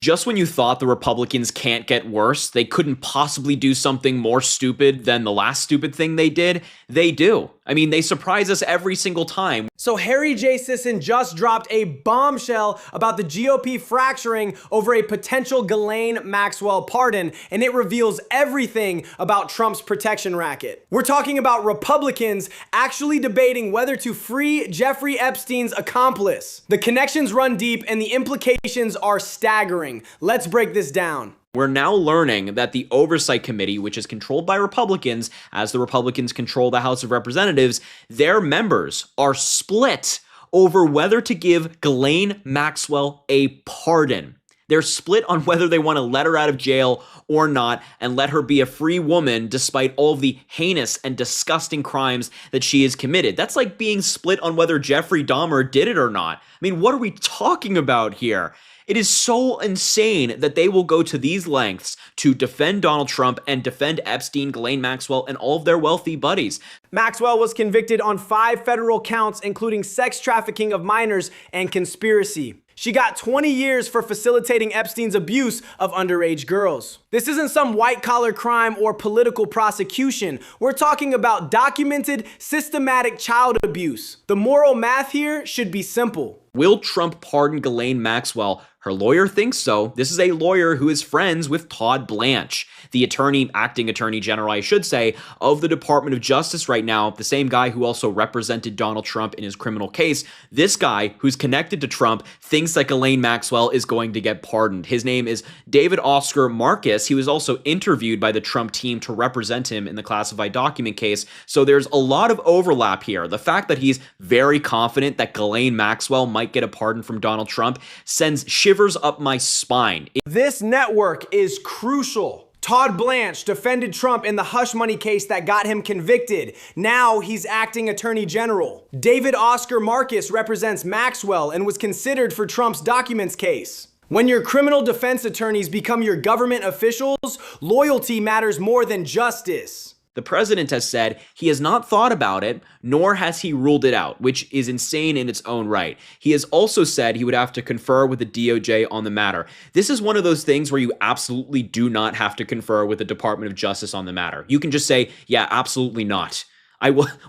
Just when you thought the Republicans can't get worse, they couldn't possibly do something more stupid than the last stupid thing they did, they do. I mean, they surprise us every single time. So Harry J. Sisson just dropped a bombshell about the GOP fracturing over a potential Ghislaine Maxwell pardon, and it reveals everything about Trump's protection racket. We're talking about Republicans actually debating whether to free Jeffrey Epstein's accomplice. The connections run deep and the implications are staggering. Let's break this down. We're now learning that the Oversight Committee, which is controlled by Republicans, as the Republicans control the House of Representatives, their members are split over whether to give Ghislaine Maxwell a pardon. They're split on whether they want to let her out of jail or not and let her be a free woman despite all of the heinous and disgusting crimes that she has committed. That's like being split on whether Jeffrey Dahmer did it or not. I mean, what are we talking about here? It is so insane that they will go to these lengths to defend Donald Trump and defend Epstein, Ghislaine Maxwell, and all of their wealthy buddies. Maxwell was convicted on 5 federal counts, including sex trafficking of minors and conspiracy. She got 20 years for facilitating Epstein's abuse of underage girls. This isn't some white-collar crime or political prosecution. We're talking about documented, systematic child abuse. The moral math here should be simple. Will Trump pardon Ghislaine Maxwell? Her lawyer thinks so. This is a lawyer who is friends with Todd Blanche, the acting attorney general, I should say, of the Department of Justice right now, the same guy who also represented Donald Trump in his criminal case. This guy, who's connected to Trump, thinks that Ghislaine Maxwell is going to get pardoned. His name is David Oscar Marcus. He was also interviewed by the Trump team to represent him in the classified document case. So there's a lot of overlap here. The fact that he's very confident that Ghislaine Maxwell might get a pardon from Donald Trump sends shivers up my spine. This network is crucial. Todd Blanche defended Trump in the hush money case that got him convicted. Now he's acting attorney general. David Oscar Marcus represents Maxwell and was considered for Trump's documents case. When your criminal defense attorneys become your government officials, loyalty matters more than justice. The president has said he has not thought about it, nor has he ruled it out, which is insane in its own right. He has also said he would have to confer with the DOJ on the matter. This is one of those things where you absolutely do not have to confer with the Department of Justice on the matter. You can just say, yeah, absolutely not.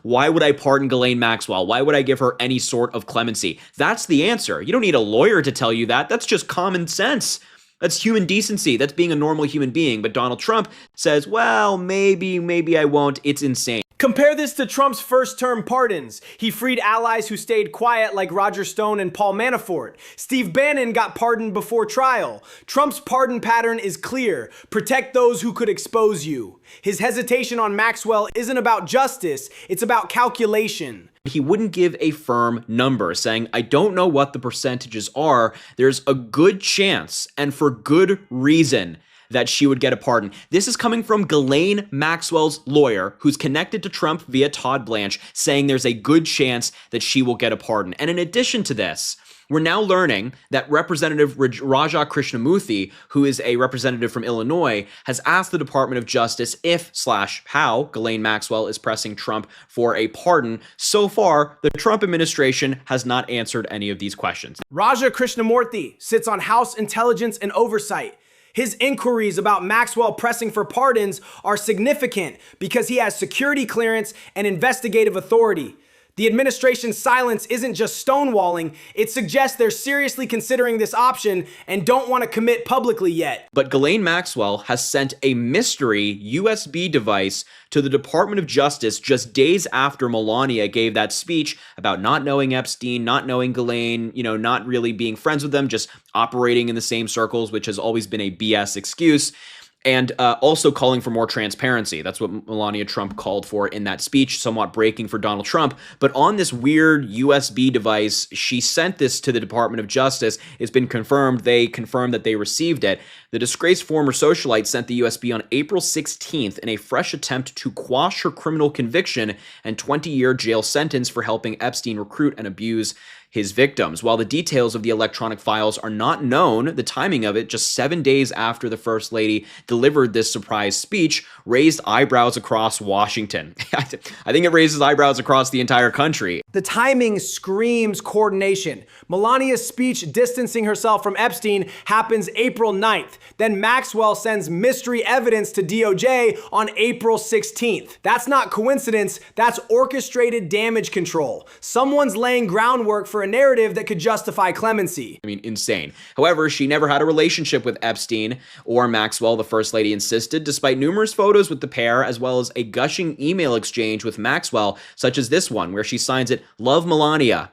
Why would I pardon Ghislaine Maxwell? Why would I give her any sort of clemency? That's the answer. You don't need a lawyer to tell you that. That's just common sense. That's human decency. That's being a normal human being. But Donald Trump says, well, maybe I won't. It's insane. Compare this to Trump's first-term pardons. He freed allies who stayed quiet like Roger Stone and Paul Manafort. Steve Bannon got pardoned before trial. Trump's pardon pattern is clear. Protect those who could expose you. His hesitation on Maxwell isn't about justice, it's about calculation. He wouldn't give a firm number, saying, I don't know what the percentages are. There's a good chance, and for good reason, that she would get a pardon. This is coming from Ghislaine Maxwell's lawyer, who's connected to Trump via Todd Blanche, saying there's a good chance that she will get a pardon. And in addition to this, we're now learning that Representative Raja Krishnamurthy, who is a representative from Illinois, has asked the Department of Justice if/how Ghislaine Maxwell is pressing Trump for a pardon. So far, the Trump administration has not answered any of these questions. Raja Krishnamurthy sits on House Intelligence and Oversight. His inquiries about Maxwell pressing for pardons are significant because he has security clearance and investigative authority. The administration's silence isn't just stonewalling, it suggests they're seriously considering this option and don't want to commit publicly yet. But Ghislaine Maxwell has sent a mystery USB device to the Department of Justice just days after Melania gave that speech about not knowing Epstein, not knowing Ghislaine, not really being friends with them, just operating in the same circles, which has always been a BS excuse. And also calling for more transparency. That's what Melania Trump called for in that speech, somewhat breaking for Donald Trump. But on this weird USB device, she sent this to the Department of Justice. It's been confirmed. They confirmed that they received it. The disgraced former socialite sent the USB on April 16th in a fresh attempt to quash her criminal conviction and 20-year jail sentence for helping Epstein recruit and abuse his victims. While the details of the electronic files are not known, the timing of it, just 7 days after the First Lady delivered this surprise speech, raised eyebrows across Washington. I think it raises eyebrows across the entire country. The timing screams coordination. Melania's speech distancing herself from Epstein happens April 9th. Then Maxwell sends mystery evidence to DOJ on April 16th. That's not coincidence, that's orchestrated damage control. Someone's laying groundwork for a narrative that could justify clemency. I mean, insane. However, she never had a relationship with Epstein or Maxwell, the First Lady insisted, despite numerous photos with the pair, as well as a gushing email exchange with Maxwell, such as this one, where she signs it, "Love Melania."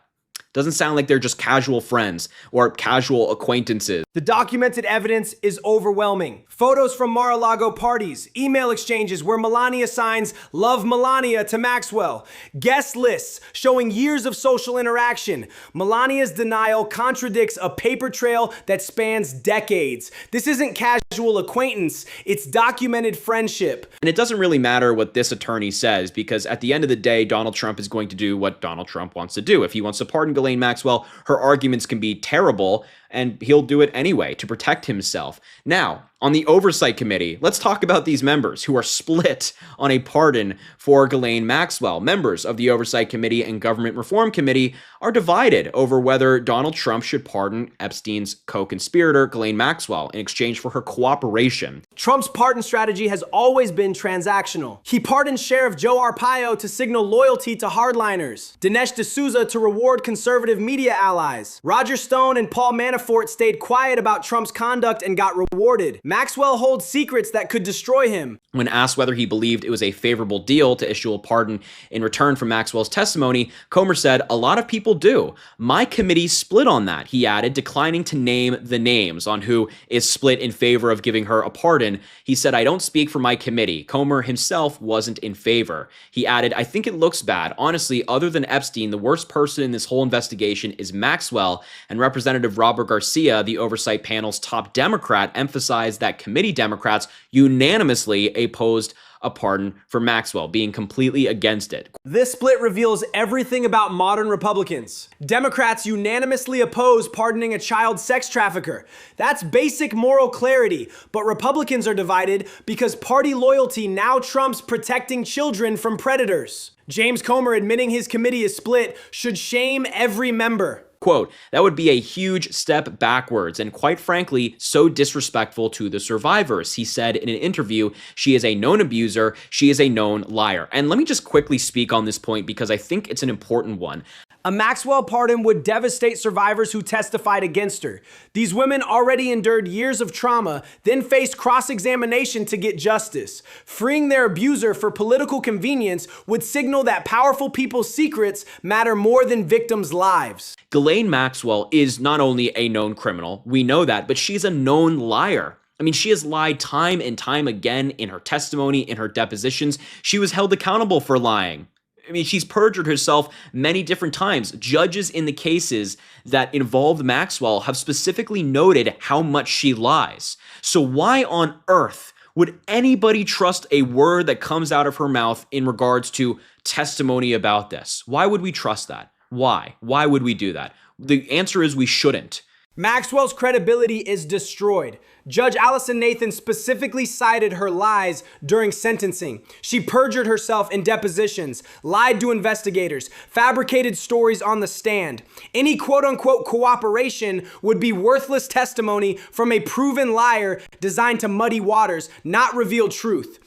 Doesn't sound like they're just casual friends or casual acquaintances. The documented evidence is overwhelming. Photos from Mar-a-Lago parties, email exchanges where Melania signs "Love Melania" to Maxwell, guest lists showing years of social interaction. Melania's denial contradicts a paper trail that spans decades. This isn't casual acquaintance, it's documented friendship. And it doesn't really matter what this attorney says, because at the end of the day, Donald Trump is going to do what Donald Trump wants to do. If he wants to pardon Ghislaine Maxwell, her arguments can be terrible, and he'll do it anyway to protect himself. Now, on the Oversight Committee, let's talk about these members who are split on a pardon for Ghislaine Maxwell. Members of the Oversight Committee and Government Reform Committee are divided over whether Donald Trump should pardon Epstein's co-conspirator, Ghislaine Maxwell, in exchange for her cooperation. Trump's pardon strategy has always been transactional. He pardoned Sheriff Joe Arpaio to signal loyalty to hardliners, Dinesh D'Souza to reward conservative media allies. Roger Stone and Paul Manafort stayed quiet about Trump's conduct and got rewarded. Maxwell holds secrets that could destroy him. When asked whether he believed it was a favorable deal to issue a pardon in return for Maxwell's testimony, Comer said, "A lot of people do. My committee split on that," he added, declining to name the names on who is split in favor of giving her a pardon. He said, "I don't speak for my committee." Comer himself wasn't in favor. He added, "I think it looks bad. Honestly, other than Epstein, the worst person in this whole investigation is Maxwell," and Representative Robert Garcia, the oversight panel's top Democrat, emphasized that committee Democrats unanimously opposed a pardon for Maxwell, being completely against it. This split reveals everything about modern Republicans. Democrats unanimously oppose pardoning a child sex trafficker. That's basic moral clarity, but Republicans are divided because party loyalty now trumps protecting children from predators. James Comer admitting his committee is split should shame every member. Quote, "That would be a huge step backwards and quite frankly, so disrespectful to the survivors," he said in an interview. "She is a known abuser. She is a known liar." And let me just quickly speak on this point because I think it's an important one. A Maxwell pardon would devastate survivors who testified against her. These women already endured years of trauma, then faced cross-examination to get justice. Freeing their abuser for political convenience would signal that powerful people's secrets matter more than victims' lives. Ghislaine Maxwell is not only a known criminal, we know that, but she's a known liar. I mean, she has lied time and time again in her testimony, in her depositions. She was held accountable for lying. I mean, she's perjured herself many different times. Judges in the cases that involved Maxwell have specifically noted how much she lies. So why on earth would anybody trust a word that comes out of her mouth in regards to testimony about this? Why would we trust that? Why? Why would we do that? The answer is we shouldn't. Maxwell's credibility is destroyed. Judge Allison Nathan specifically cited her lies during sentencing. She perjured herself in depositions, lied to investigators, fabricated stories on the stand. Any quote-unquote cooperation would be worthless testimony from a proven liar designed to muddy waters, not reveal truth.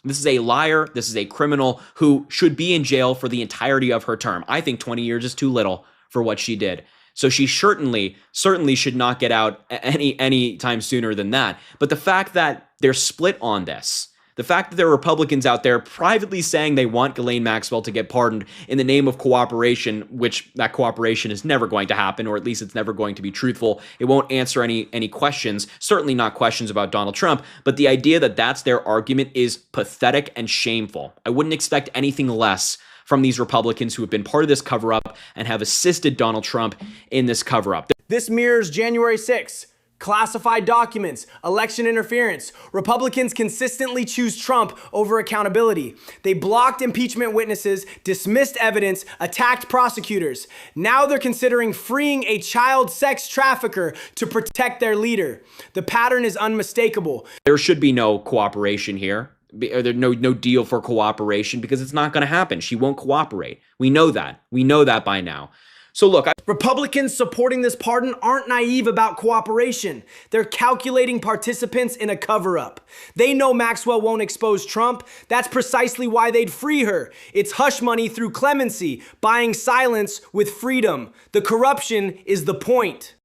This is a liar. This is a criminal who should be in jail for the entirety of her term. I think 20 years is too little for what she did. So she certainly should not get out any time sooner than that. But the fact that they're split on this, the fact that there are Republicans out there privately saying they want Ghislaine Maxwell to get pardoned in the name of cooperation, which that cooperation is never going to happen, or at least it's never going to be truthful. It won't answer any questions, certainly not questions about Donald Trump. But the idea that that's their argument is pathetic and shameful. I wouldn't expect anything less from these Republicans who have been part of this cover-up and have assisted Donald Trump in this cover-up. This mirrors January 6th. classified documents, election interference. Republicans consistently choose Trump over accountability. They blocked impeachment witnesses, dismissed evidence, attacked prosecutors. Now they're considering freeing a child sex trafficker to protect their leader. The pattern is unmistakable. There should be no cooperation here. There's no deal for cooperation because it's not going to happen. She won't cooperate. We know that. We know that by now. So look, Republicans supporting this pardon aren't naive about cooperation. They're calculating participants in a cover-up. They know Maxwell won't expose Trump. That's precisely why they'd free her. It's hush money through clemency, buying silence with freedom. The corruption is the point.